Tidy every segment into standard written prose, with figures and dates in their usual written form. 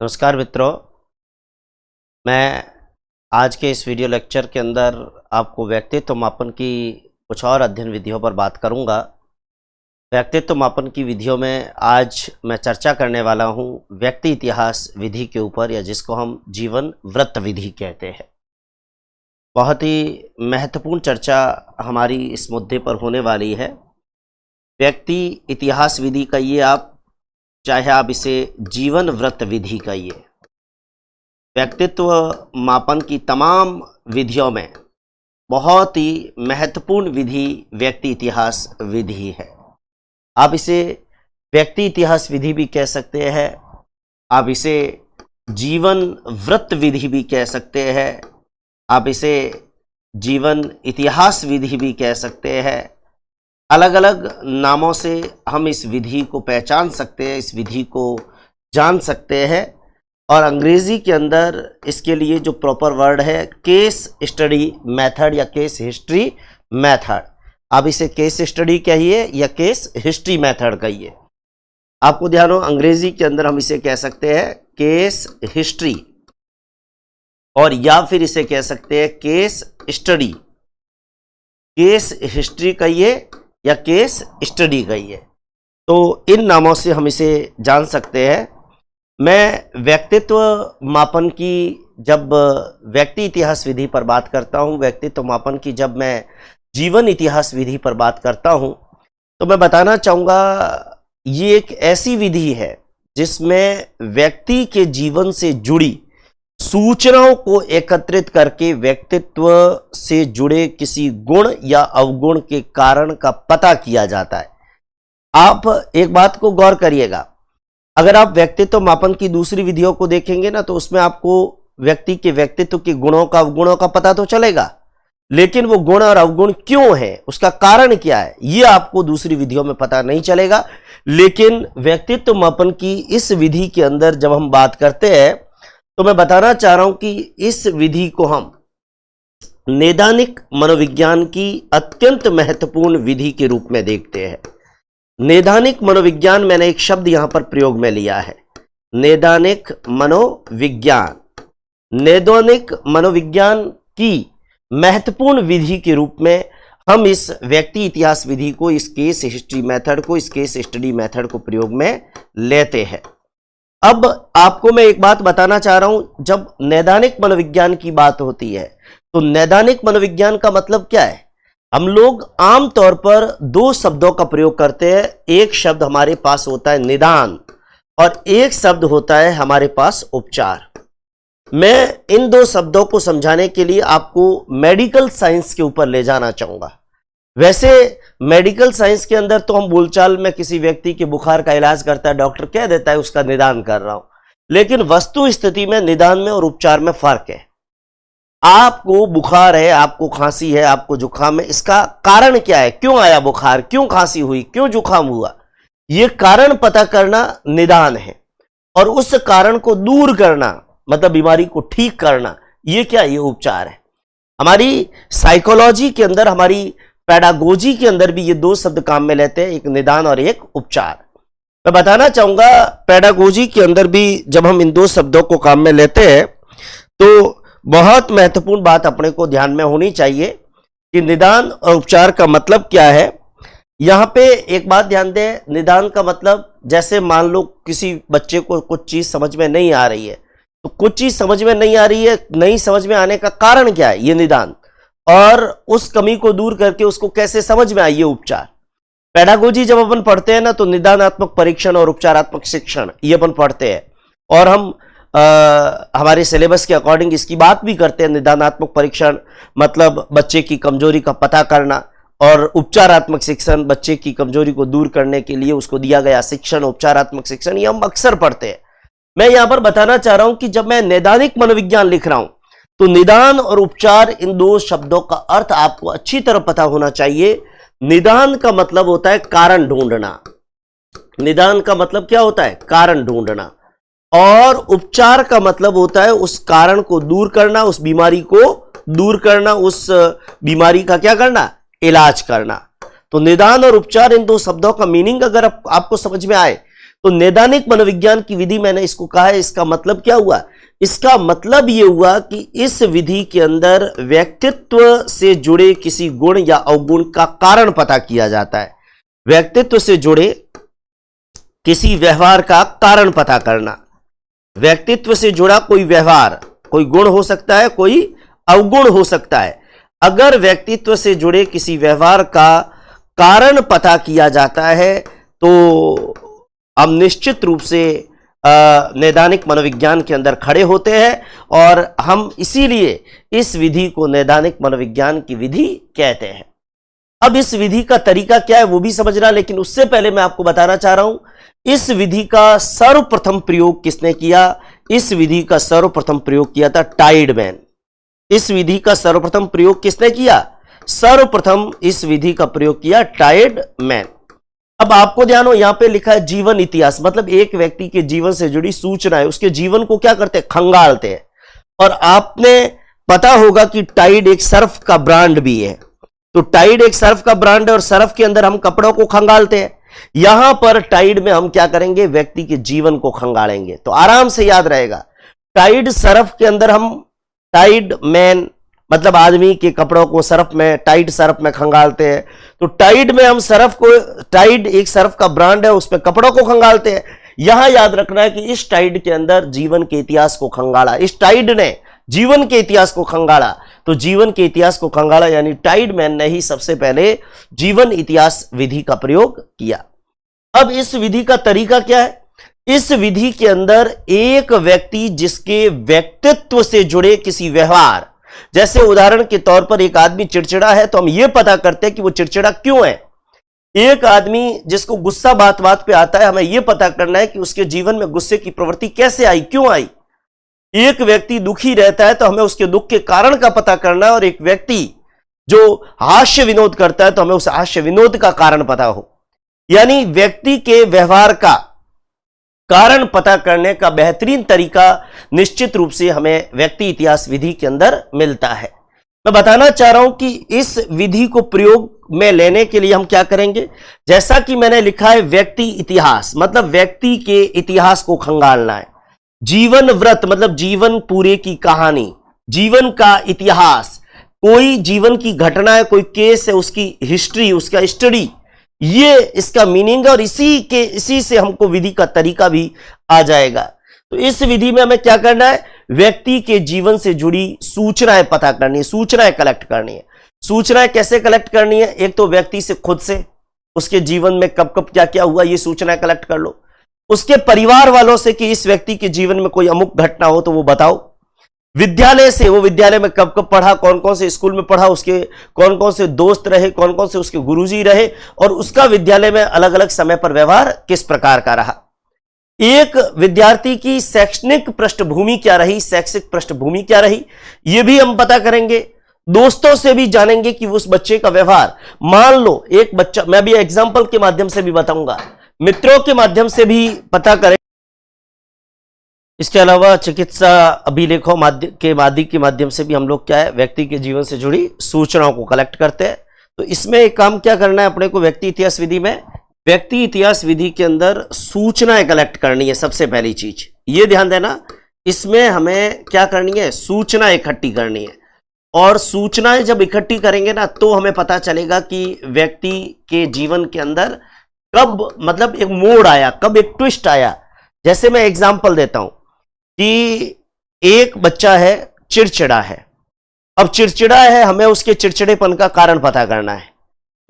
नमस्कार मित्रों, मैं आज के इस वीडियो लेक्चर के अंदर आपको व्यक्तित्व मापन की कुछ और अध्ययन विधियों पर बात करूंगा। व्यक्तित्व मापन की विधियों में आज मैं चर्चा करने वाला हूं व्यक्ति इतिहास विधि के ऊपर, या जिसको हम जीवन वृत्त विधि कहते हैं। बहुत ही महत्वपूर्ण चर्चा हमारी इस मुद्दे पर होने वाली है। व्यक्ति इतिहास विधि कहिए, चाहे आप इसे जीवन वृत्त विधि कहिए, व्यक्तित्व मापन की तमाम विधियों में बहुत ही महत्वपूर्ण विधि व्यक्ति इतिहास विधि है। आप इसे व्यक्ति इतिहास विधि भी कह सकते हैं, आप इसे जीवन वृत्त विधि भी कह सकते हैं, आप इसे जीवन इतिहास विधि भी कह सकते हैं। अलग अलग नामों से हम इस विधि को पहचान सकते हैं, इस विधि को जान सकते हैं। और अंग्रेजी के अंदर इसके लिए जो प्रॉपर वर्ड है केस स्टडी मेथड या केस हिस्ट्री मेथड। आप इसे केस स्टडी कहिए या केस हिस्ट्री मेथड कहिए। आपको ध्यान हो, अंग्रेजी के अंदर हम इसे कह सकते हैं केस हिस्ट्री, और या फिर इसे कह सकते हैं केस स्टडी। केस हिस्ट्री कहिए या केस स्टडी कहिए, तो इन नामों से हम इसे जान सकते हैं। मैं व्यक्तित्व मापन की जब व्यक्ति इतिहास विधि पर बात करता हूं, व्यक्तित्व मापन की जब मैं जीवन इतिहास विधि पर बात करता हूं, तो मैं बताना चाहूँगा ये एक ऐसी विधि है जिसमें व्यक्ति के जीवन से जुड़ी सूचनाओं को एकत्रित करके व्यक्तित्व से जुड़े किसी गुण या अवगुण के कारण का पता किया जाता है। आप एक बात को गौर करिएगा, अगर आप व्यक्तित्व मापन की दूसरी विधियों को देखेंगे ना, तो उसमें आपको व्यक्ति के व्यक्तित्व के गुणों का अवगुणों का पता तो चलेगा, लेकिन वो गुण और अवगुण क्यों है, उसका कारण क्या है, ये आपको दूसरी विधियों में पता नहीं चलेगा। लेकिन व्यक्तित्व मापन की इस विधि के अंदर जब हम बात करते हैं, तो मैं बताना चाह रहा हूं कि इस विधि को हम नैदानिक मनोविज्ञान की अत्यंत महत्वपूर्ण विधि के रूप में देखते हैं। नैदानिक मनोविज्ञान, मैंने एक शब्द यहां पर प्रयोग में लिया है, नैदानिक मनोविज्ञान। नैदानिक मनोविज्ञान की महत्वपूर्ण विधि के रूप में हम इस व्यक्ति इतिहास विधि को, इस केस हिस्ट्री मेथड को, इस केस स्टडी मेथड को प्रयोग में लेते हैं। अब आपको मैं एक बात बताना चाह रहा हूं, जब नैदानिक मनोविज्ञान की बात होती है तो नैदानिक मनोविज्ञान का मतलब क्या है। हम लोग आमतौर पर दो शब्दों का प्रयोग करते हैं। एक शब्द हमारे पास होता है निदान और एक शब्द होता है हमारे पास उपचार। मैं इन दो शब्दों को समझाने के लिए आपको मेडिकल साइंस के ऊपर ले जाना चाहूंगा। वैसे मेडिकल साइंस के अंदर तो हम बोलचाल में किसी व्यक्ति के बुखार का इलाज करता है, डॉक्टर कह देता है उसका निदान कर रहा हूं, लेकिन वस्तु स्थिति में निदान में और उपचार में फर्क है। आपको बुखार है, आपको खांसी है, आपको जुकाम है, इसका कारण क्या है, क्यों आया बुखार, क्यों खांसी हुई, क्यों जुकाम हुआ, यह कारण पता करना निदान है। और उस कारण को दूर करना, मतलब बीमारी को ठीक करना, यह क्या, ये उपचार है। हमारी साइकोलॉजी के अंदर, हमारी पैडागोजी के अंदर भी ये दो शब्द काम में लेते हैं, एक निदान और एक उपचार। मैं बताना चाहूंगा पैडागोजी के अंदर भी जब हम इन दो शब्दों को काम में लेते हैं, तो बहुत महत्वपूर्ण बात अपने को ध्यान में होनी चाहिए कि निदान और उपचार का मतलब क्या है। यहां पे एक बात ध्यान दें, निदान का मतलब, जैसे मान लो किसी बच्चे को कुछ चीज समझ में नहीं आ रही है, तो कुछ चीज समझ में नहीं आ रही है, नहीं समझ में आने का कारण क्या है, ये निदान, और उस कमी को दूर करके उसको कैसे समझ में आइए उपचार। पैडागोजी जब अपन पढ़ते हैं ना, तो निदानात्मक परीक्षण और उपचारात्मक शिक्षण ये अपन पढ़ते हैं, और हम हमारे सिलेबस के अकॉर्डिंग इसकी बात भी करते हैं। निदानात्मक परीक्षण मतलब बच्चे की कमजोरी का पता करना, और उपचारात्मक शिक्षण बच्चे की कमजोरी को दूर करने के लिए उसको दिया गया शिक्षण, उपचारात्मक शिक्षण, ये हम अक्सर पढ़ते हैं। मैं यहां पर बताना चाह रहा हूं कि जब मैं नैदानिक मनोविज्ञान लिख रहा हूं, तो निदान और उपचार, इन दो शब्दों का अर्थ आपको अच्छी तरह पता होना चाहिए। निदान का मतलब होता है कारण ढूंढना, निदान का मतलब क्या होता है, कारण ढूंढना, और उपचार का मतलब होता है उस कारण को दूर करना, उस बीमारी को दूर करना, उस बीमारी का क्या करना, इलाज करना। तो निदान और उपचार, इन दो शब्दों का मीनिंग अगर आपको समझ में आए, तो नैदानिक मनोविज्ञान की विधि मैंने इसको कहा है, इसका मतलब क्या हुआ? इसका मतलब यह हुआ कि इस विधि के अंदर व्यक्तित्व से जुड़े किसी गुण या अवगुण का कारण पता किया जाता है। व्यक्तित्व से जुड़े किसी व्यवहार का कारण पता करना। व्यक्तित्व से जुड़ा कोई व्यवहार, कोई गुण हो सकता है, कोई अवगुण हो सकता है। अगर व्यक्तित्व से जुड़े किसी व्यवहार का कारण पता किया जाता है तो हम निश्चित रूप से नैदानिक मनोविज्ञान के अंदर खड़े होते हैं, और हम इसीलिए इस विधि को नैदानिक मनोविज्ञान की विधि कहते हैं। अब इस विधि का तरीका क्या है वो भी समझना, लेकिन उससे पहले मैं आपको बताना चाह रहा हूं इस विधि का सर्वप्रथम प्रयोग किसने किया? इस विधि का सर्वप्रथम प्रयोग किया था टाइडमैन। इस विधि का सर्वप्रथम प्रयोग किसने किया? सर्वप्रथम इस विधि का प्रयोग किया टाइडमैन। अब आपको ध्यान हो, यहां पे लिखा है जीवन इतिहास, मतलब एक व्यक्ति के जीवन से जुड़ी सूचनाएं, उसके जीवन को क्या करते हैं? खंगालते हैं। और आपने पता होगा कि टाइड एक सर्फ का ब्रांड भी है। तो टाइड एक सर्फ का ब्रांड है और सर्फ के अंदर हम कपड़ों को खंगालते हैं। यहां पर टाइड में हम क्या करेंगे? व्यक्ति के जीवन को खंगालेंगे। तो आराम से याद रहेगा, टाइड सर्फ के अंदर हम टाइड मैन मतलब आदमी के कपड़ों को सर्फ में, टाइड सर्फ में खंगालते हैं। तो टाइड में हम सर्फ को, टाइड एक सर्फ का ब्रांड है, उसमें कपड़ों को खंगालते हैं। यहां याद रखना है कि इस टाइड के अंदर जीवन के इतिहास को खंगाला। इस टाइड ने जीवन के इतिहास को खंगाला। तो जीवन के इतिहास को खंगाला यानी टाइडमैन ने ही सबसे पहले जीवन इतिहास विधि का प्रयोग किया। अब इस विधि का तरीका क्या है? इस विधि के अंदर एक व्यक्ति जिसके व्यक्तित्व से जुड़े किसी व्यवहार, जैसे उदाहरण के तौर पर एक आदमी चिड़चिड़ा है तो हम यह पता करते हैं कि वो चिड़चिड़ा क्यों है। एक आदमी जिसको गुस्सा बात बात पे आता है, हमें यह पता करना है कि उसके जीवन में गुस्से की प्रवृत्ति कैसे आई, क्यों आई। एक व्यक्ति दुखी रहता है तो हमें उसके दुख के कारण का पता करना है, और एक व्यक्ति जो हास्य विनोद करता है तो हमें उस हास्य विनोद का कारण पता हो। यानी व्यक्ति के व्यवहार का कारण पता करने का बेहतरीन तरीका निश्चित रूप से हमें व्यक्ति इतिहास विधि के अंदर मिलता है। मैं बताना चाह रहा हूं कि इस विधि को प्रयोग में लेने के लिए हम क्या करेंगे? जैसा कि मैंने लिखा है व्यक्ति इतिहास, मतलब व्यक्ति के इतिहास को खंगालना है। जीवन व्रत मतलब जीवन पूरे की कहानी, जीवन का इतिहास, कोई जीवन की घटना है, कोई केस है, उसकी हिस्ट्री, उसका स्टडी, ये इसका मीनिंग है। और इसी से हमको विधि का तरीका भी आ जाएगा। तो इस विधि में हमें क्या करना है? व्यक्ति के जीवन से जुड़ी सूचनाएं पता करनी है, सूचनाएं कलेक्ट करनी है। सूचनाएं कैसे कलेक्ट करनी है? एक तो व्यक्ति से खुद से, उसके जीवन में कब कब क्या क्या हुआ, ये सूचनाएं कलेक्ट कर लो। उसके परिवार वालों से कि इस व्यक्ति के जीवन में कोई अमुक घटना हो तो वो बताओ। विद्यालय से, वो विद्यालय में कब कब पढ़ा, कौन कौन से स्कूल में पढ़ा, उसके कौन कौन से दोस्त रहे, कौन कौन से उसके गुरुजी रहे, और उसका विद्यालय में अलग अलग समय पर व्यवहार किस प्रकार का रहा। एक विद्यार्थी की शैक्षणिक पृष्ठभूमि क्या रही, शैक्षिक पृष्ठभूमि क्या रही, यह भी हम पता करेंगे। दोस्तों से भी जानेंगे कि उस बच्चे का व्यवहार, मान लो एक बच्चा, मैं भी एग्जाम्पल के माध्यम से भी बताऊंगा, मित्रों के माध्यम से भी पता करें। इसके अलावा चिकित्सा अभिलेखों के माध्यम से भी हम लोग क्या है, व्यक्ति के जीवन से जुड़ी सूचनाओं को कलेक्ट करते हैं। तो इसमें एक काम क्या करना है अपने को, व्यक्ति इतिहास विधि में, व्यक्ति इतिहास विधि के अंदर सूचनाएं कलेक्ट करनी है। सबसे पहली चीज ये ध्यान देना, इसमें हमें क्या करनी है, सूचना इकट्ठी करनी है। और सूचनाएं जब इकट्ठी करेंगे ना तो हमें पता चलेगा कि व्यक्ति के जीवन के अंदर कब मतलब एक मोड़ आया, कब एक ट्विस्ट आया। जैसे मैं एग्जांपल देता हूं कि एक बच्चा है, चिड़चिड़ा है। अब चिड़चिड़ा है, हमें उसके चिड़चिड़ेपन का कारण पता करना है।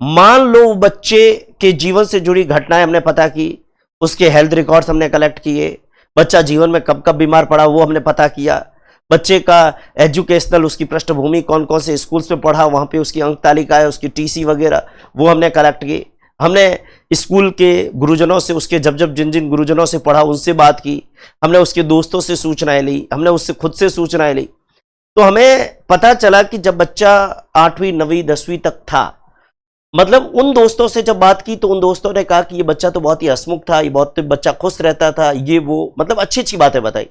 मान लो बच्चे के जीवन से जुड़ी घटनाएं हमने पता की, उसके हेल्थ रिकॉर्ड्स हमने कलेक्ट किए, बच्चा जीवन में कब कब बीमार पड़ा वो हमने पता किया, बच्चे का एजुकेशनल, उसकी पृष्ठभूमि, कौन कौन से स्कूल्स में पढ़ा, वहां पे उसकी अंक तालिका है, उसकी टीसी वगैरह वो हमने कलेक्ट की। हमने स्कूल के गुरुजनों से, उसके जिन जिन गुरुजनों से पढ़ा उनसे बात की, हमने उसके दोस्तों से सूचनाएं ली, हमने उससे खुद से सूचनाएं ली। तो हमें पता चला कि जब बच्चा 8वीं 9वीं 10वीं तक था, मतलब उन दोस्तों से जब बात की तो उन दोस्तों ने कहा कि ये बच्चा तो बहुत ही हंसमुख था, ये बहुत बच्चा खुश रहता था, ये वो मतलब अच्छी अच्छी बातें बताई।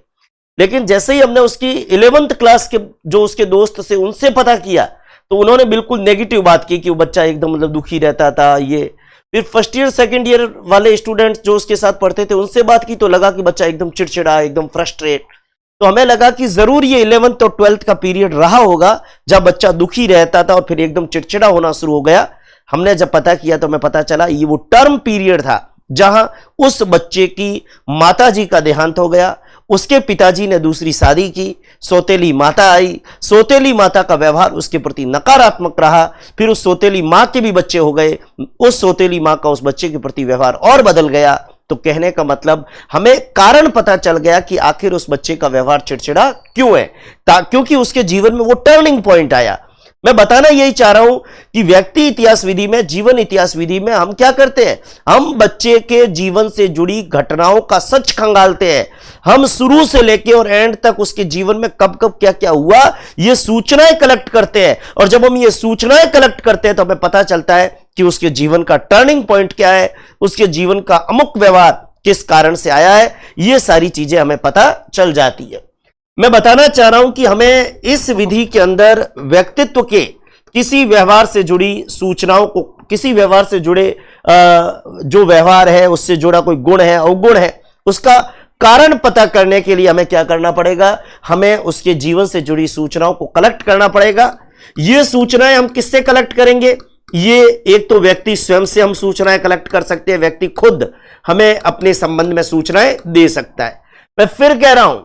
लेकिन जैसे ही हमने उसकी 11th क्लास के जो उसके दोस्त से उनसे पता किया तो उन्होंने बिल्कुल नेगेटिव बात की कि वो बच्चा एकदम मतलब दुखी रहता था, ये फिर फर्स्ट ईयर सेकंड ईयर वाले स्टूडेंट्स जो उसके साथ पढ़ते थे उनसे बात की तो लगा कि बच्चा एकदम चिड़चिड़ा, एकदम फ्रस्ट्रेट। तो हमें लगा कि जरूर ये 11th और 12th का पीरियड रहा होगा जब बच्चा दुखी रहता था और फिर एकदम चिड़चिड़ा होना शुरू हो गया। हमने जब पता किया तो हमें पता चला ये वो टर्म पीरियड था जहां उस बच्चे की माताजी का देहांत हो गया, उसके पिताजी ने दूसरी शादी की, सौतेली माता आई, सौतेली माता का व्यवहार उसके प्रति नकारात्मक रहा, फिर उस सौतेली मां के भी बच्चे हो गए, उस सौतेली मां का उस बच्चे के प्रति व्यवहार और बदल गया। तो कहने का मतलब हमें कारण पता चल गया कि आखिर उस बच्चे का व्यवहार चिड़चिड़ा क्यों है, क्योंकि उसके जीवन में वो टर्निंग पॉइंट आया। मैं बताना यही चाह रहा हूं कि व्यक्ति इतिहास विधि में, जीवन इतिहास विधि में हम क्या करते हैं, हम बच्चे के जीवन से जुड़ी घटनाओं का सच खंगालते हैं। हम शुरू से लेकर और एंड तक उसके जीवन में कब कब क्या क्या हुआ ये सूचनाएं कलेक्ट करते हैं, और जब हम ये सूचनाएं कलेक्ट करते हैं तो हमें पता चलता है कि उसके जीवन का टर्निंग पॉइंट क्या है, उसके जीवन का अमुक व्यवहार किस कारण से आया है, ये सारी चीजें हमें पता चल जाती है। मैं बताना चाह रहा हूं कि हमें इस विधि के अंदर व्यक्तित्व के किसी व्यवहार से जुड़ी सूचनाओं को, किसी व्यवहार से जुड़े जो व्यवहार है उससे जुड़ा कोई गुण है, अवगुण है, उसका कारण पता करने के लिए हमें क्या करना पड़ेगा, हमें उसके जीवन से जुड़ी सूचनाओं को कलेक्ट करना पड़ेगा। ये सूचनाएं हम किससे कलेक्ट करेंगे, ये एक तो व्यक्ति स्वयं से हम सूचनाएं कलेक्ट कर सकते हैं, व्यक्ति खुद हमें अपने संबंध में सूचनाएं दे सकता है। मैं फिर कह रहा हूं,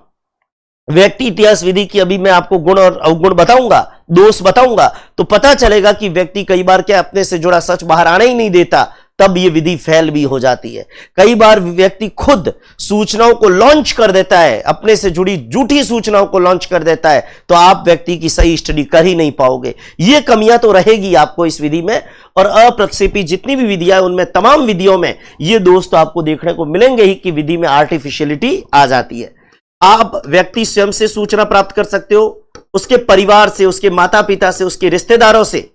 व्यक्ति इतिहास विधि की अभी मैं आपको गुण और अवगुण बताऊंगा, दोष बताऊंगा, तो पता चलेगा कि व्यक्ति कई बार क्या अपने से जुड़ा सच बाहर आने ही नहीं देता, तब ये विधि फेल भी हो जाती है। कई बार व्यक्ति खुद सूचनाओं को लॉन्च कर देता है, अपने से जुड़ी झूठी सूचनाओं को लॉन्च कर देता है, तो आप व्यक्ति की सही स्टडी कर ही नहीं पाओगे। ये कमियां तो रहेगी आपको इस विधि में, और अप्रक्षेपी जितनी भी विधियां उनमें, तमाम विधियों में ये दोष तो आपको देखने को मिलेंगे ही कि विधि में आर्टिफिशियलिटी आ जाती है। आप व्यक्ति स्वयं से सूचना प्राप्त कर सकते हो, उसके परिवार से, उसके माता पिता से, उसके रिश्तेदारों से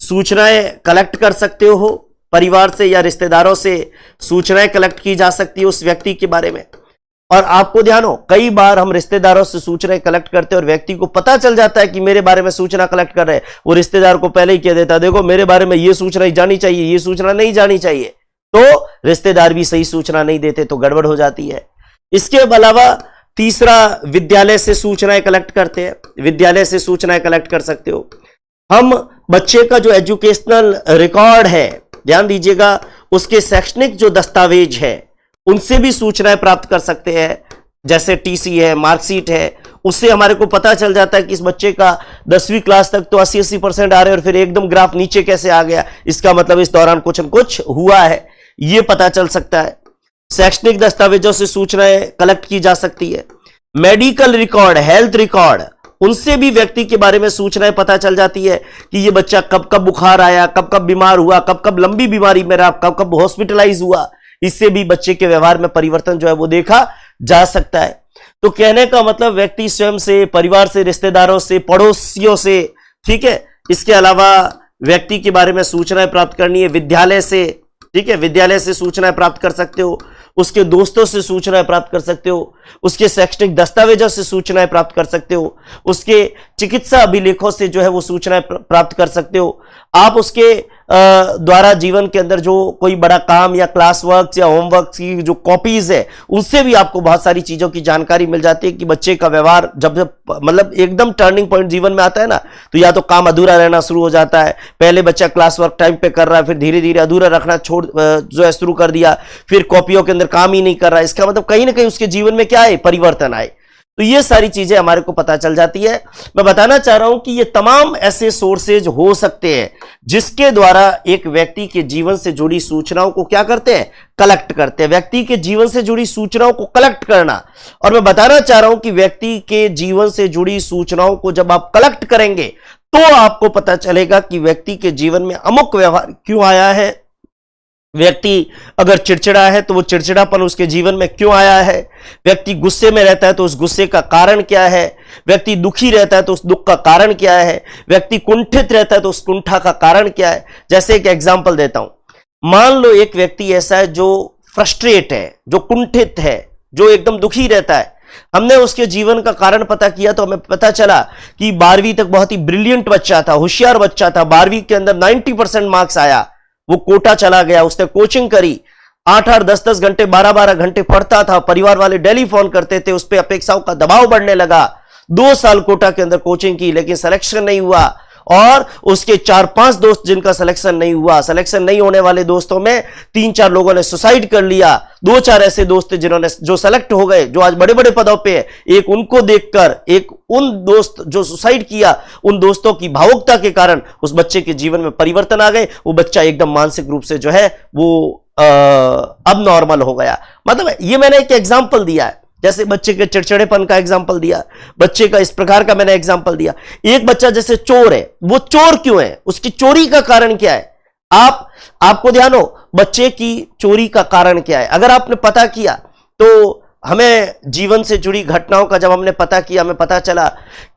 सूचनाएं कलेक्ट कर सकते हो, परिवार से या रिश्तेदारों से सूचनाएं कलेक्ट की जा सकती है उस व्यक्ति के बारे में। और आपको ध्यान हो, कई बार हम रिश्तेदारों से सूचनाएं कलेक्ट करते हैं और व्यक्ति को पता चल जाता है कि मेरे बारे में सूचना कलेक्ट कर रहे हैं, वो रिश्तेदार को पहले ही कह देता है देखो मेरे बारे में ये सूचना जानी चाहिए, ये सूचना नहीं जानी चाहिए, तो रिश्तेदार भी सही सूचना नहीं देते तो गड़बड़ हो जाती है। इसके अलावा तीसरा, विद्यालय से सूचनाएं कलेक्ट करते हैं, विद्यालय से सूचनाएं कलेक्ट कर सकते हो। हम बच्चे का जो एजुकेशनल रिकॉर्ड है, ध्यान दीजिएगा, उसके शैक्षणिक जो दस्तावेज है उनसे भी सूचनाएं प्राप्त कर सकते हैं, जैसे टीसी है, मार्कशीट है, उससे हमारे को पता चल जाता है कि इस बच्चे का 10वीं क्लास तक तो 80% आ रहे हैं और फिर एकदम ग्राफ नीचे कैसे आ गया, इसका मतलब इस दौरान कुछ न कुछ हुआ है, ये पता चल सकता है। शैक्षणिक दस्तावेजों से सूचनाएं कलेक्ट की जा सकती है। मेडिकल रिकॉर्ड, हेल्थ रिकॉर्ड, उनसे भी व्यक्ति के बारे में सूचनाएं पता चल जाती है कि ये बच्चा कब कब बुखार आया, कब कब बीमार हुआ, कब कब लंबी बीमारी में रहा, कब कब हॉस्पिटलाइज हुआ, इससे भी बच्चे के व्यवहार में परिवर्तन जो है वो देखा जा सकता है। तो कहने का मतलब व्यक्ति स्वयं से, परिवार से, रिश्तेदारों से, पड़ोसियों से, ठीक है। इसके अलावा व्यक्ति के बारे में सूचनाएं प्राप्त करनी है विद्यालय से, ठीक है, विद्यालय से सूचनाएं प्राप्त कर सकते हो, उसके दोस्तों से सूचनाएं प्राप्त कर सकते हो, उसके शैक्षणिक दस्तावेजों से सूचनाएं प्राप्त कर सकते हो, उसके चिकित्सा अभिलेखों से जो है वो सूचनाएं प्राप्त कर सकते हो। आप उसके द्वारा जीवन के अंदर जो कोई बड़ा काम या क्लास वर्क या होमवर्क की जो कॉपीज है उनसे भी आपको बहुत सारी चीजों की जानकारी मिल जाती है कि बच्चे का व्यवहार जब जब मतलब एकदम टर्निंग पॉइंट जीवन में आता है ना, तो या तो काम अधूरा रहना शुरू हो जाता है, पहले बच्चा क्लास वर्क टाइम पे कर रहा है, फिर धीरे धीरे अधूरा रखना छोड़ जो है शुरू कर दिया, फिर कॉपियों के अंदर काम ही नहीं कर रहा है, इसका मतलब कहीं ना कहीं उसके जीवन में क्या है, परिवर्तन आए। तो ये सारी चीजें हमारे को पता चल जाती है। मैं बताना चाह रहा हूं कि ये तमाम ऐसे सोर्सेज हो सकते हैं जिसके द्वारा एक व्यक्ति के जीवन से जुड़ी सूचनाओं को क्या करते हैं, कलेक्ट करते हैं। व्यक्ति के जीवन से जुड़ी सूचनाओं को कलेक्ट करना, और मैं बताना चाह रहा हूं कि व्यक्ति के जीवन से जुड़ी सूचनाओं को जब आप कलेक्ट करेंगे तो आपको पता चलेगा कि व्यक्ति के जीवन में अमुक व्यवहार क्यों आया है, व्यक्ति अगर चिड़चिड़ा है तो वो चिड़चिड़ापन उसके जीवन में क्यों आया है, व्यक्ति गुस्से में रहता है तो उस गुस्से का कारण क्या है, व्यक्ति दुखी रहता है तो उस दुख का कारण क्या है, व्यक्ति कुंठित रहता है तो उस कुंठा का कारण क्या है। जैसे एक एग्जांपल देता हूं, मान लो एक व्यक्ति ऐसा है जो फ्रस्ट्रेट है, जो कुंठित है, जो एकदम दुखी रहता है, हमने उसके जीवन का कारण पता किया तो हमें पता चला कि 12वीं तक बहुत ही ब्रिलियंट बच्चा था, होशियार बच्चा था, 12वीं के अंदर 90% मार्क्स आया, वो कोटा चला गया, उसने कोचिंग करी, 8-8, 10-10 घंटे, 12-12 घंटे पढ़ता था, परिवार वाले डेली फोन करते थे, उस पर अपेक्षाओं का दबाव बढ़ने लगा। 2 साल कोटा के अंदर कोचिंग की, लेकिन सिलेक्शन नहीं हुआ। और उसके 4-5 दोस्त जिनका सिलेक्शन नहीं हुआ, सिलेक्शन नहीं होने वाले दोस्तों में 3-4 लोगों ने सुसाइड कर लिया। 2-4 ऐसे दोस्त जिन्होंने जो सेलेक्ट हो गए, जो आज बड़े बड़े पदों पे है, एक उनको देखकर, एक उन दोस्त जो सुसाइड किया, उन दोस्तों की भावुकता के कारण उस बच्चे के जीवन में परिवर्तन आ गए। वो बच्चा एकदम मानसिक रूप से जो है वो अब नॉर्मल हो गया। मतलब ये मैंने एक एग्जाम्पल दिया है, जैसे बच्चे के चिड़चिड़ेपन का एग्जाम्पल दिया, बच्चे का इस प्रकार का मैंने एग्जाम्पल दिया। एक बच्चा जैसे चोर है, वो चोर क्यों है, उसकी चोरी का कारण क्या है, आपको ध्यान हो, बच्चे की चोरी का कारण क्या है। अगर आपने पता किया तो हमें जीवन से जुड़ी घटनाओं का जब हमने पता किया, हमें पता चला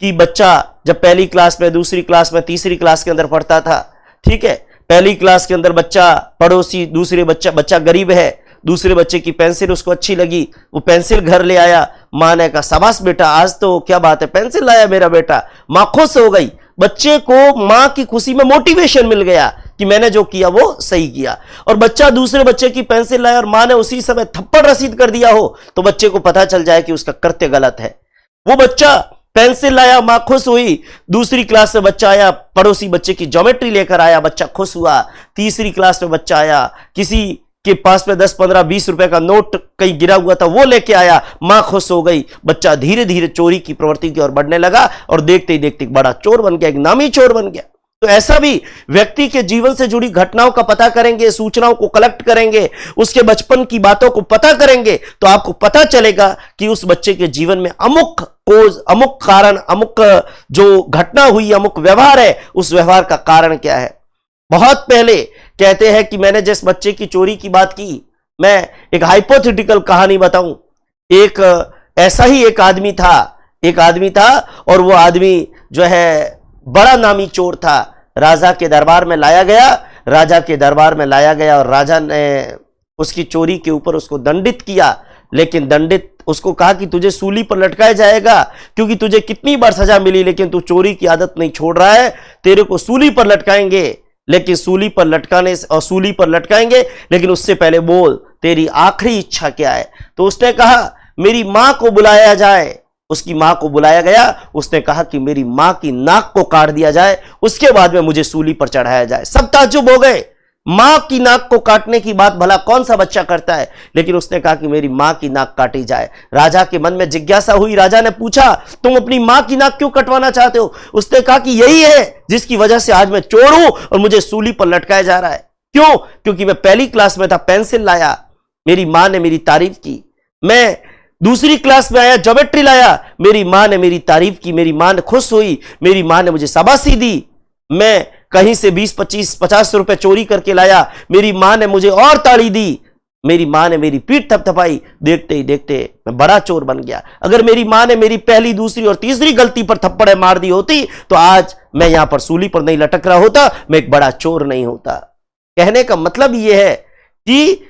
कि बच्चा जब पहली क्लास में, दूसरी क्लास में, तीसरी क्लास के अंदर पढ़ता था, ठीक है, पहली क्लास के अंदर बच्चा पड़ोसी, दूसरे बच्चा गरीब है, दूसरे बच्चे की पेंसिल उसको अच्छी लगी, वो पेंसिल घर ले आया, मां ने कहा शाबाश बेटा, आज तो क्या बात है, पेंसिल लाया मेरा बेटा। मां खुश हो गई, बच्चे को मां की खुशी में मोटिवेशन मिल गया कि मैंने जो किया वो सही किया। और बच्चा दूसरे बच्चे की पेंसिल लाया और मां ने उसी समय थप्पड़ रसीद कर दिया हो, तो बच्चे को पता चल जाए कि उसका कृत्य गलत है। वो बच्चा पेंसिल लाया, मां खुश हुई, दूसरी क्लास में बच्चा आया, पड़ोसी बच्चे की ज्योमेट्री लेकर आया, बच्चा खुश हुआ, तीसरी क्लास में बच्चा आया, किसी के पास में 10, 15, 20 रुपए का नोट कहीं गिरा हुआ था, वो लेके आया, मां खुश हो गई, बच्चा धीरे धीरे चोरी की प्रवृत्ति की ओर बढ़ने लगा और देखते ही देखते बड़ा चोर बन गया, एक नामी चोर बन गया। तो ऐसा भी व्यक्ति के जीवन से जुड़ी घटनाओं का पता करेंगे, सूचनाओं को कलेक्ट करेंगे, उसके बचपन की बातों को पता करेंगे, तो आपको पता चलेगा कि उस बच्चे के जीवन में अमुक कोज, अमुक कारण, अमुक जो घटना हुई, अमुक व्यवहार है, उस व्यवहार का कारण क्या है। बहुत पहले कहते हैं कि मैंने जिस बच्चे की चोरी की बात की, मैं एक हाइपोथेटिकल कहानी बताऊं। एक ऐसा ही एक आदमी था और वो आदमी जो है बड़ा नामी चोर था। राजा के दरबार में लाया गया और राजा ने उसकी चोरी के ऊपर उसको दंडित किया, लेकिन दंडित उसको कहा कि तुझे सूली पर लटकाया जाएगा, क्योंकि तुझे कितनी बार सजा मिली लेकिन तू चोरी की आदत नहीं छोड़ रहा है, तेरे को सूली पर लटकाएंगे, लेकिन सूली पर लटकाएंगे, लेकिन उससे पहले बोल तेरी आखिरी इच्छा क्या है। तो उसने कहा मेरी मां को बुलाया जाए। उसकी मां को बुलाया गया, उसने कहा कि मेरी मां की नाक को काट दिया जाए, उसके बाद में मुझे सूली पर चढ़ाया जाए। सब ताज्जुब हो गए, मां की नाक को काटने की बात भला कौन सा बच्चा करता है, लेकिन उसने कहा कि मेरी मां की नाक काटी जाए। राजा के मन में जिज्ञासा हुई, राजा ने पूछा तुम अपनी मां की नाक क्यों कटवाना चाहते हो। उसने कहा कि यही है जिसकी वजह से आज मैं चोर हूं और मुझे सूली पर लटकाया जा रहा है। क्यों? क्योंकि मैं पहली क्लास में था, पेंसिल लाया, मेरी मां ने मेरी तारीफ की। मैं दूसरी क्लास में आया, ज्योमेट्री लाया, मेरी मां ने मेरी तारीफ की, मेरी मां ने खुश हुई, मेरी मां ने मुझे शाबाशी दी। मैं कहीं से 20, 25, 50 रुपए चोरी करके लाया, मेरी मां ने मुझे और ताड़ी दी, मेरी मां ने मेरी पीठ थपथपाई, देखते ही देखते मैं बड़ा चोर बन गया। अगर मेरी मां ने मेरी पहली, दूसरी और तीसरी गलती पर थप्पड़े मार दी होती तो आज मैं यहां पर सूली पर नहीं लटक रहा होता, मैं एक बड़ा चोर नहीं होता। कहने का मतलब यह है कि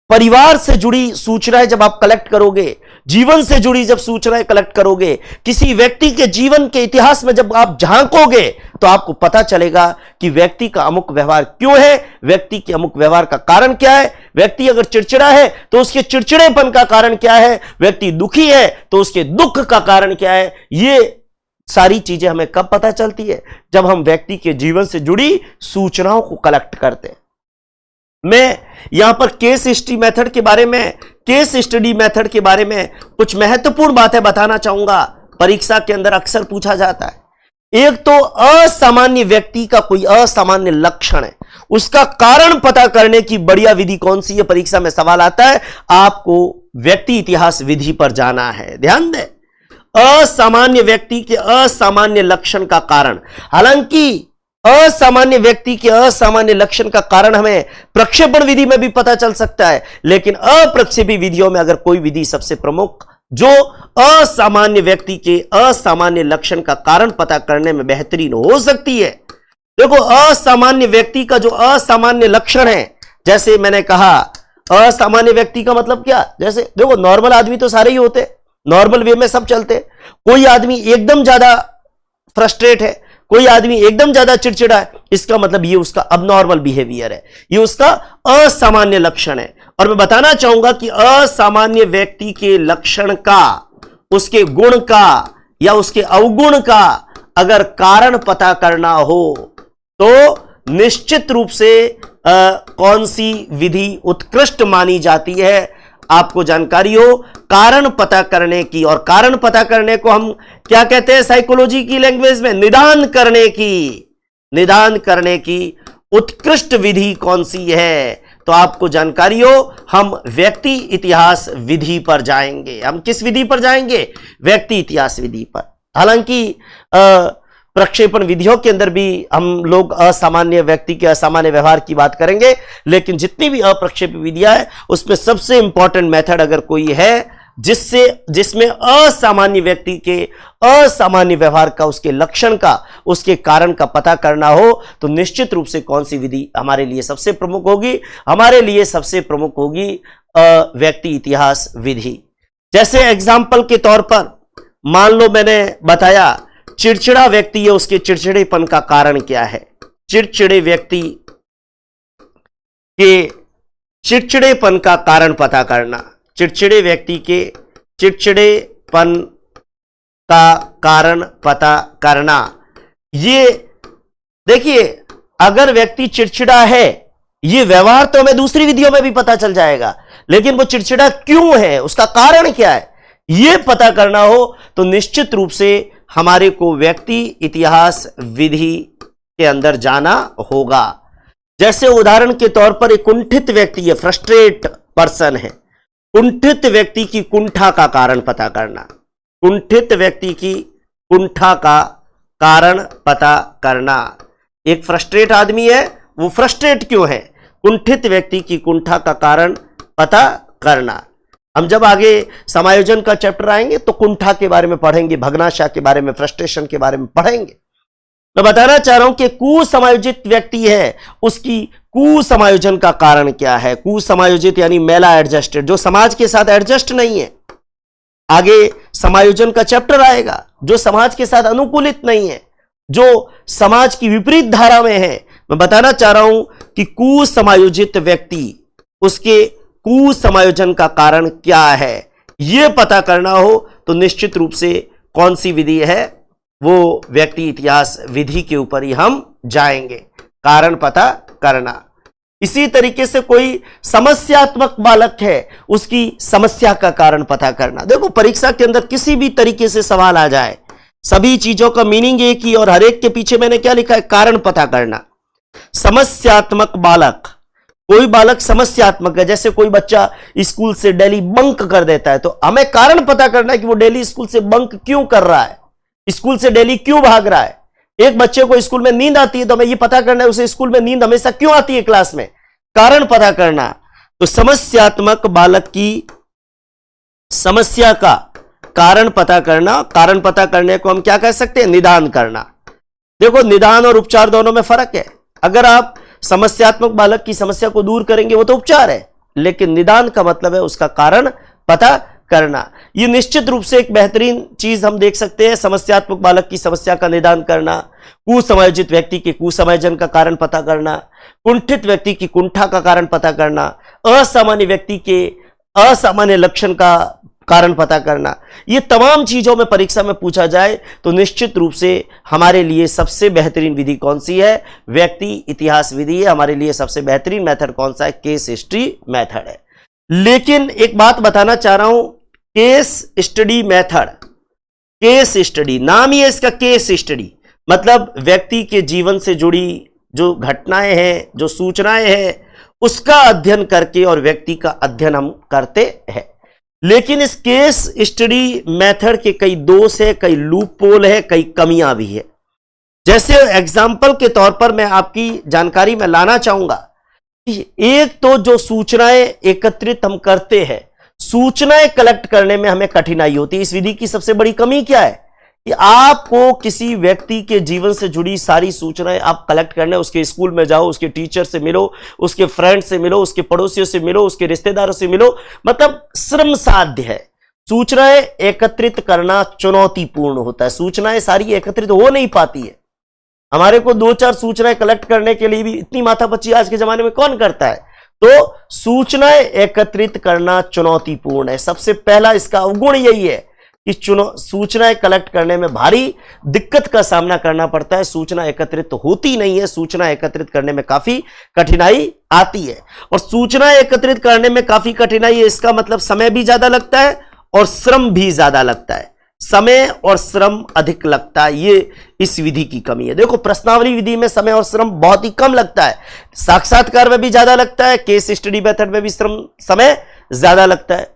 परिवार से जुड़ी सूचनाएं जब आप कलेक्ट करोगे, जीवन से जुड़ी जब सूचनाएं कलेक्ट करोगे, किसी व्यक्ति के जीवन के इतिहास में जब आप झांकोगे, तो आपको पता चलेगा कि व्यक्ति का अमुक व्यवहार क्यों है, व्यक्ति के अमुक व्यवहार का कारण क्या है। व्यक्ति अगर चिड़चिड़ा है तो उसके चिड़चिड़ेपन का कारण क्या है, व्यक्ति दुखी है तो उसके दुख का कारण क्या है। ये सारी चीजें हमें कब पता चलती है? जब हम व्यक्ति के जीवन से जुड़ी सूचनाओं को कलेक्ट करते हैं। मैं यहां पर केस स्टडी मेथड के बारे में कुछ महत्वपूर्ण बातें बताना चाहूंगा। परीक्षा के अंदर अक्सर पूछा जाता है। एक तो असामान्य व्यक्ति का कोई असामान्य लक्षण है, उसका कारण पता करने की बढ़िया विधि कौन सी है, परीक्षा में सवाल आता है। आपको व्यक्ति इतिहास विधि पर जाना है। ध्यान दें, असामान्य व्यक्ति के असामान्य लक्षण का कारण। हालांकि असामान्य व्यक्ति के असामान्य लक्षण का कारण हमें प्रक्षेपण विधि में भी पता चल सकता है, लेकिन अप्रक्षेपी विधियों में अगर कोई विधि सबसे प्रमुख जो असामान्य व्यक्ति के असामान्य लक्षण का कारण पता करने में बेहतरीन हो सकती है। देखो, असामान्य व्यक्ति का जो असामान्य लक्षण है, जैसे मैंने कहा असामान्य व्यक्ति का मतलब क्या, जैसे देखो नॉर्मल आदमी तो सारे ही होते, नॉर्मल वे में सब चलते। कोई आदमी एकदम ज्यादा फ्रस्ट्रेट है, कोई आदमी एकदम ज्यादा चिड़चिड़ा है, इसका मतलब ये उसका अबनॉर्मल बिहेवियर है, ये उसका असामान्य लक्षण है। और मैं बताना चाहूंगा कि असामान्य व्यक्ति के लक्षण का, उसके गुण का या उसके अवगुण का अगर कारण पता करना हो तो निश्चित रूप से कौन सी विधि उत्कृष्ट मानी जाती है, आपको जानकारी हो कारण पता करने की। और कारण पता करने को हम क्या कहते हैं साइकोलॉजी की लैंग्वेज में? निदान करने की। निदान करने की उत्कृष्ट विधि कौन सी है? तो आपको जानकारी हो, हम व्यक्ति इतिहास विधि पर जाएंगे। हम किस विधि पर जाएंगे? व्यक्ति इतिहास विधि पर। हालांकि प्रक्षेपण विधियों के अंदर भी हम लोग असामान्य व्यक्ति के असामान्य व्यवहार की बात करेंगे, लेकिन जितनी भी अप्रक्षेप विधियां है उसमें सबसे इंपॉर्टेंट मेथड अगर कोई है जिसमें असामान्य व्यक्ति के असामान्य व्यवहार का, उसके लक्षण का, उसके कारण का पता करना हो तो निश्चित रूप से कौन सी विधि हमारे लिए सबसे प्रमुख होगी? हमारे लिए सबसे प्रमुख होगी व्यक्ति इतिहास विधि। जैसे एग्जाम्पल के तौर पर मान लो मैंने बताया चिड़चिड़ा व्यक्ति है, उसके चिड़चिड़ेपन का कारण क्या है? चिड़चिड़े व्यक्ति के चिड़चिड़ेपन का कारण पता करना। चिड़चिड़े व्यक्ति के चिड़चिड़ेपन का कारण पता करना। ये देखिए, अगर व्यक्ति चिड़चिड़ा है, ये व्यवहार तो हमें दूसरी विधियों में भी पता चल जाएगा, लेकिन वो चिड़चिड़ा क्यों है, उसका कारण क्या है, ये पता करना हो तो निश्चित रूप से हमारे को व्यक्ति इतिहास विधि के अंदर जाना होगा। जैसे उदाहरण के तौर पर एक कुंठित व्यक्ति है, फ्रस्ट्रेट पर्सन है, कुंठित व्यक्ति की कुंठा का कारण पता करना। कुंठित व्यक्ति की कुंठा का कारण पता करना। एक फ्रस्ट्रेट आदमी है, वो फ्रस्ट्रेट क्यों है? कुंठित व्यक्ति की कुंठा का कारण पता करना। हम जब आगे समायोजन का चैप्टर आएंगे तो कुंठा के बारे में पढ़ेंगे, भग्नाशय के बारे में, फ्रस्ट्रेशन के बारे में पढ़ेंगे। मैं बताना चाह रहा हूं कि कुसमायोजित व्यक्ति है, उसकी कुसमायोजन का कारण क्या है? कुसमायोजित यानी मेला एडजस्टेड, जो समाज के साथ एडजस्ट नहीं है। आगे समायोजन का चैप्टर आएगा, जो समाज के साथ अनुकूलित नहीं है, जो समाज की विपरीत धारा में है। मैं बताना चाह रहा हूं कि कुसमायोजित व्यक्ति, उसके कुसमायोजन का कारण क्या है, यह पता करना हो तो निश्चित रूप से कौन सी विधि है? वो व्यक्ति इतिहास विधि के ऊपर ही हम जाएंगे, कारण पता करना। इसी तरीके से कोई समस्यात्मक बालक है, उसकी समस्या का कारण पता करना। देखो, परीक्षा के अंदर किसी भी तरीके से सवाल आ जाए, सभी चीजों का मीनिंग एक ही, और हर एक के पीछे मैंने क्या लिखा है? कारण पता करना। समस्यात्मक बालक, कोई बालक समस्यात्मक है, जैसे कोई बच्चा स्कूल से डेली बंक कर देता है, तो हमें कारण पता करना है कि वो डेली स्कूल से बंक क्यों कर रहा है, स्कूल से डेली क्यों भाग रहा है। एक बच्चे को स्कूल में नींद आती है तो हमें ये पता करना है उसे स्कूल में नींद हमेशा क्यों आती है क्लास में, कारण पता करना। तो समस्यात्मक बालक की समस्या का कारण पता करना। कारण पता करने को हम क्या कह सकते हैं? निदान करना। देखो, निदान और उपचार दोनों में फर्क है। अगर आप समस्यात्मक बालक की समस्या को दूर करेंगे वो तो उपचार है, लेकिन निदान का मतलब है उसका कारण पता करना। ये निश्चित रूप से एक बेहतरीन चीज हम देख सकते हैं, समस्यात्मक बालक की समस्या का निदान करना, कुसमायोजित व्यक्ति के कुसमायोजन का कारण पता करना, कुंठित व्यक्ति की कुंठा का कारण पता करना, असामान्य व्यक्ति के असामान्य लक्षण का कारण पता करना। ये तमाम चीजों में परीक्षा में पूछा जाए तो निश्चित रूप से हमारे लिए सबसे बेहतरीन विधि कौन सी है? व्यक्ति इतिहास विधि है। हमारे लिए सबसे बेहतरीन मेथड कौन सा है? केस हिस्ट्री मेथड है। लेकिन एक बात बताना चाह रहा हूं, case study method, case study नाम ही है इसका, केस स्टडी मतलब व्यक्ति के जीवन से जुड़ी जो घटनाएं हैं, जो सूचनाएं हैं, उसका अध्ययन करके और व्यक्ति का अध्ययन हम करते हैं। लेकिन इस केस स्टडी मेथड के कई दोष है, कई लूप पोल है, कई कमियां भी है। जैसे एग्जाम्पल के तौर पर मैं आपकी जानकारी में लाना चाहूंगा कि एक तो जो सूचनाएं एकत्रित हम करते हैं, सूचनाएं कलेक्ट करने में हमें कठिनाई होती है। इस विधि की सबसे बड़ी कमी क्या है कि आपको किसी व्यक्ति के जीवन से जुड़ी सारी सूचनाएं आप कलेक्ट करने, उसके स्कूल में जाओ, उसके टीचर से मिलो, उसके फ्रेंड से मिलो, उसके पड़ोसियों से मिलो, उसके रिश्तेदारों से मिलो, मतलब श्रम साध्य है। सूचनाएं एकत्रित करना चुनौतीपूर्ण होता है, सूचनाएं सारी एकत्रित हो नहीं पाती है। हमारे को 2-4 सूचनाएं कलेक्ट करने के लिए भी इतनी माथापच्ची आज के जमाने में कौन करता है। तो सूचनाएं एकत्रित करना चुनौतीपूर्ण है। सबसे पहला इसका अवगुण यही है कि सूचनाएं कलेक्ट करने में भारी दिक्कत का सामना करना पड़ता है। सूचना एकत्रित तो होती नहीं है, सूचना एकत्रित करने में काफी कठिनाई आती है। और सूचना एकत्रित करने में काफी कठिनाई है, इसका मतलब समय भी ज्यादा लगता है और श्रम भी ज्यादा लगता है। समय और श्रम अधिक लगता है, ये इस विधि की कमी है। देखो, प्रश्नावली विधि में समय और श्रम बहुत ही कम लगता है, साक्षात्कार में भी ज्यादा लगता है, केस स्टडी मेथड में भी समय ज्यादा लगता है।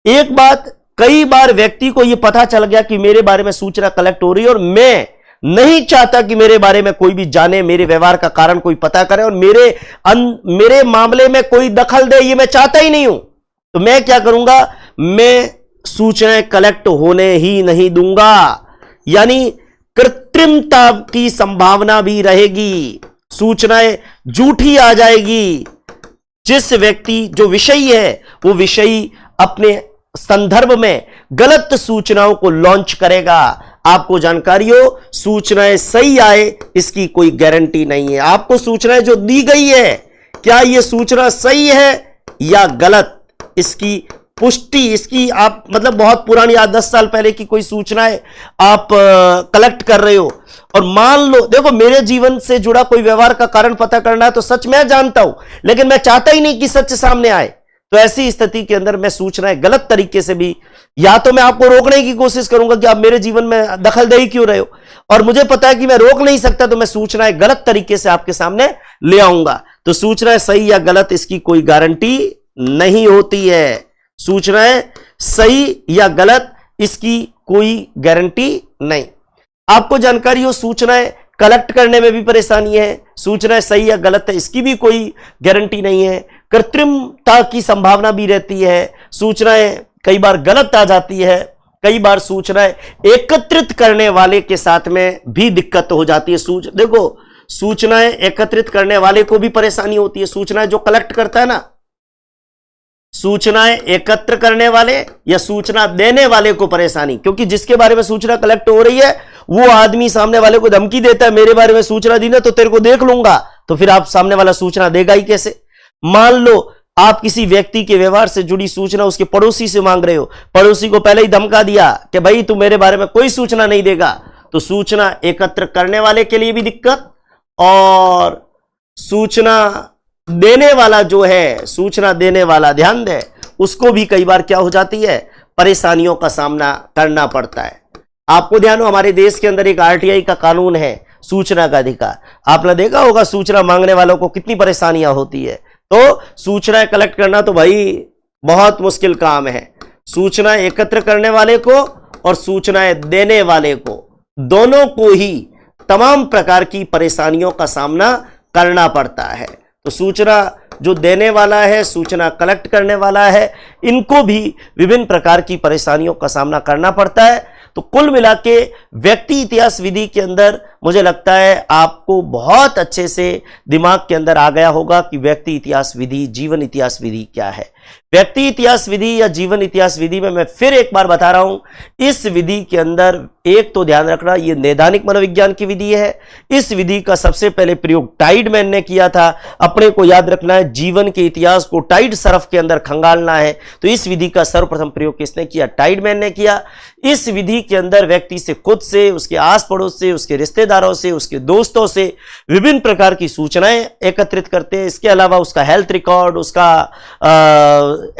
एक बात, कई बार व्यक्ति को यह पता चल गया कि मेरे बारे में सूचना कलेक्ट हो रही है और मैं नहीं चाहता कि मेरे बारे में कोई भी जाने, मेरे व्यवहार का कारण कोई पता करे और मेरे मामले में कोई दखल दे, ये मैं चाहता ही नहीं हूं। तो मैं क्या करूंगा, मैं सूचनाएं कलेक्ट होने ही नहीं दूंगा, यानी कृत्रिमता की संभावना भी रहेगी, सूचनाएं झूठी आ जाएगी। जिस व्यक्ति, जो विषयी है, वो विषयी अपने संदर्भ में गलत सूचनाओं को लॉन्च करेगा। आपको जानकारी हो, सूचनाएं सही आए इसकी कोई गारंटी नहीं है। आपको सूचनाएं जो दी गई है, क्या यह सूचना सही है या गलत, इसकी पुष्टि, इसकी आप मतलब बहुत पुरानी, आज 10 साल पहले की कोई सूचनाएं आप कलेक्ट कर रहे हो और मान लो, देखो मेरे जीवन से जुड़ा कोई व्यवहार का कारण पता करना है तो सच मैं जानता हूं, लेकिन मैं चाहता ही नहीं कि सच सामने आए। तो ऐसी स्थिति के अंदर मैं सूचनाएं गलत तरीके से भी, या तो मैं आपको रोकने की कोशिश करूंगा कि आप मेरे जीवन में दखलदेही क्यों रहे हो, और मुझे पता है कि मैं रोक नहीं सकता, तो मैं सूचनाएं गलत तरीके से आपके सामने ले आऊंगा। तो सूचनाएं सही या गलत, इसकी कोई गारंटी नहीं होती है। सूचनाएं सही या गलत, इसकी कोई गारंटी नहीं। आपको जानकारी हो, सूचनाएं कलेक्ट करने में भी परेशानी है, सूचनाएं सही या गलत है इसकी भी कोई गारंटी नहीं है। कृत्रिमता की संभावना भी रहती है, सूचनाएं कई बार गलत आ जाती है, कई बार सूचनाएं एकत्रित करने वाले के साथ में भी दिक्कत हो जाती है। देखो, सूचनाएं एकत्रित करने वाले को भी परेशानी होती है, सूचनाएं जो कलेक्ट करता है ना, सूचनाएं एकत्र करने वाले या सूचना देने वाले को परेशानी, क्योंकि जिसके बारे में सूचना कलेक्ट हो रही है वो आदमी सामने वाले को धमकी देता है, मेरे बारे में सूचना दी ना तो तेरे को देख लूंगा, तो फिर आप सामने वाला सूचना देगा ही कैसे। मान लो आप किसी व्यक्ति के व्यवहार से जुड़ी सूचना उसके पड़ोसी से मांग रहे हो, पड़ोसी को पहले ही धमका दिया कि भाई तू मेरे बारे में कोई सूचना नहीं देगा, तो सूचना एकत्र करने वाले के लिए भी दिक्कत, और सूचना देने वाला जो है, सूचना देने वाला, ध्यान दे, उसको भी कई बार क्या हो जाती है, परेशानियों का सामना करना पड़ता है। आपको ध्यान हो, हमारे देश के अंदर एक आरटीआई का कानून है, सूचना का अधिकार। आपने देखा होगा सूचना मांगने वालों को कितनी परेशानियां होती है। तो सूचनाएं कलेक्ट करना तो भाई बहुत मुश्किल काम है। सूचना एकत्र करने वाले को और सूचनाएं देने वाले को, दोनों को ही तमाम प्रकार की परेशानियों का सामना करना पड़ता है। तो सूचना जो देने वाला है, सूचना कलेक्ट करने वाला है, इनको भी विभिन्न प्रकार की परेशानियों का सामना करना पड़ता है। तो कुल मिला के व्यक्ति इतिहास विधि के अंदर मुझे लगता है आपको बहुत अच्छे से दिमाग के अंदर आ गया होगा कि व्यक्ति इतिहास विधि, जीवन इतिहास विधि क्या है। व्यक्ति इतिहास विधि या जीवन इतिहास विधि में मैं फिर एक बार बता रहा हूं, इस विधि के अंदर एक तो ध्यान रखना, यह नैदानिक मनोविज्ञान की विधि है। इस विधि का सबसे पहले प्रयोग टाइडमैन ने किया था। अपने को याद रखना है, जीवन के इतिहास को टाइड सरफ के अंदर खंगालना है, तो इस विधि का सर्वप्रथम प्रयोग किसने किया? टाइडमैन ने किया। इस विधि के अंदर व्यक्ति से खुद से, उसके आस पड़ोस से, उसके रिश्तेदारों से, उसके दोस्तों से विभिन्न प्रकार की सूचनाएं एकत्रित करते हैं। इसके अलावा उसका हेल्थ रिकॉर्ड, उसका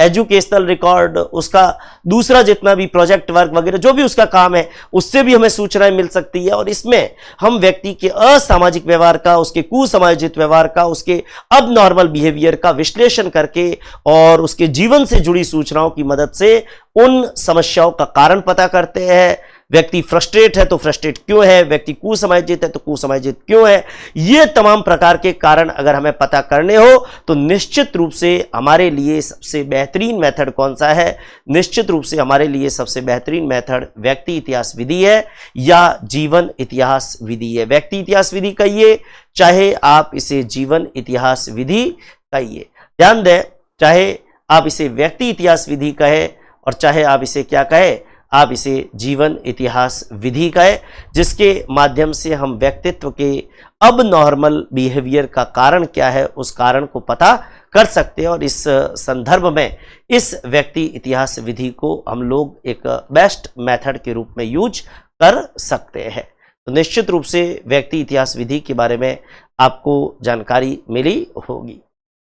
एजुकेशनल रिकॉर्ड, उसका दूसरा जितना भी प्रोजेक्ट वर्क वगैरह जो भी उसका काम है, उससे भी हमें सूचनाएं मिल सकती है। और इसमें हम व्यक्ति के असामाजिक व्यवहार का, उसके कुसामाजिक व्यवहार का, उसके अब नॉर्मल बिहेवियर का विश्लेषण करके और उसके जीवन से जुड़ी सूचनाओं की मदद से उन समस्याओं का कारण पता करते हैं। व्यक्ति फ्रस्ट्रेट है तो फ्रस्ट्रेट क्यों है, व्यक्ति कुसमाजित है तो कुसमाजित क्यों है, ये तमाम प्रकार के कारण अगर हमें पता करने हो तो निश्चित रूप से हमारे लिए सबसे बेहतरीन मेथड कौन सा है? निश्चित रूप से हमारे लिए सबसे बेहतरीन मेथड व्यक्ति इतिहास विधि है या जीवन इतिहास विधि है। व्यक्ति इतिहास विधि कहिए, चाहे आप इसे जीवन इतिहास विधि कहिए। ध्यान दें, चाहे आप इसे व्यक्ति इतिहास विधि कहे और चाहे आप इसे क्या कहे, आप इसे जीवन इतिहास विधि कहें, जिसके माध्यम से हम व्यक्तित्व के अब नॉर्मल बिहेवियर का कारण क्या है उस कारण को पता कर सकते हैं। और इस संदर्भ में इस व्यक्ति इतिहास विधि को हम लोग एक बेस्ट मेथड के रूप में यूज कर सकते हैं। तो निश्चित रूप से व्यक्ति इतिहास विधि के बारे में आपको जानकारी मिली होगी।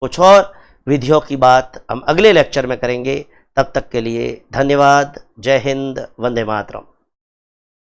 कुछ और विधियों की बात हम अगले लेक्चर में करेंगे। तब तक के लिए धन्यवाद। जय हिंद, वंदे मातरम।